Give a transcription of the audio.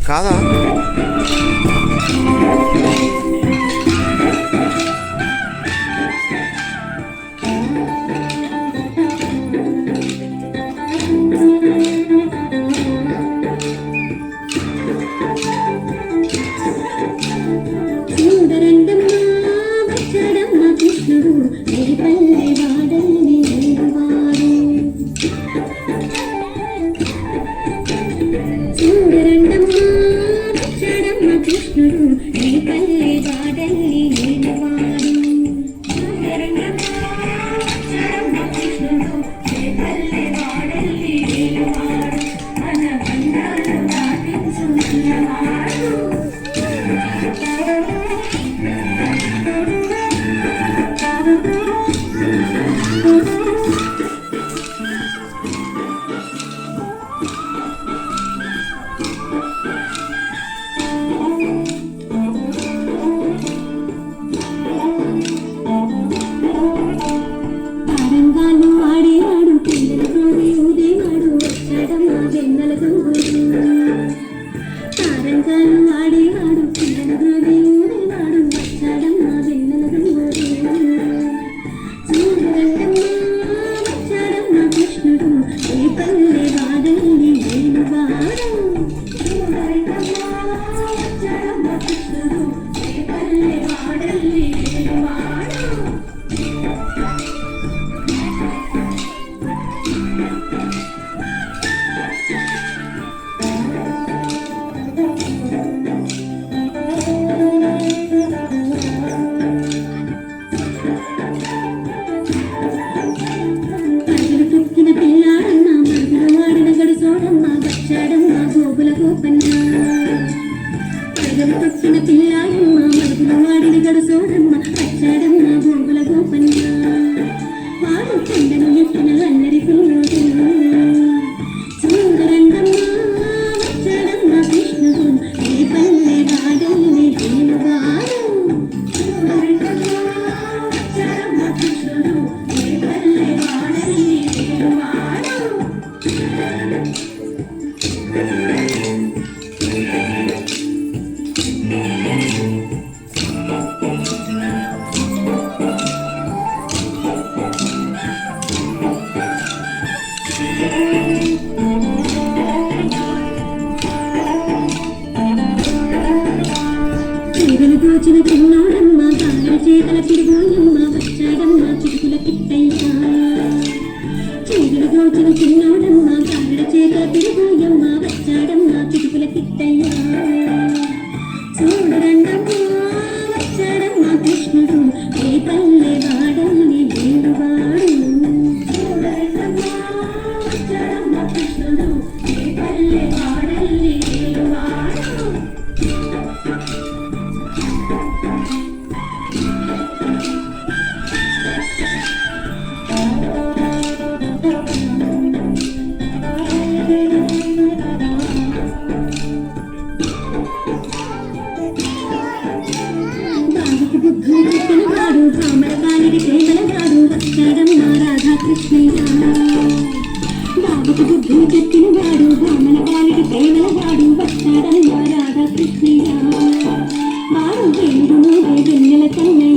కాదా? దోచిన తిన్నాడమ్మ కాళ్ళ చేతల తిరిగోయమ్మ వచ్చాడమ్మ చిరుకుల కిట్టయ్య చీరలు దోచిన తిన్నాడమ్మ కాళ్ళ చేతల తిరిగోయమ్మ వచ్చాడమ్మ చిరుకుల కిట్టయ్య చూడరండమ్మ వచ్చాడమ్మ కృష్ణుడు ఏ పల్లె వాడల్ని వేడువాడు చూడరండమ్మ వచ్చాడమ్మ కృష్ణుడు ఏ పల్లె వాడల్ని వేడువాడు బుద్ధుడు కామరకాలికి ప్రేమలగాడు వచ్చాడమ్మ రాధాకృష్ణయ్య బాబుకు బుద్ధులు చెప్పినవాడు బ్రాహ్మణకాలికి ప్రేమలగాడు వచ్చాడమ్మ రాధాకృష్ణయ్య వాడు దేవుడు వెన్నెల కన్నయ్య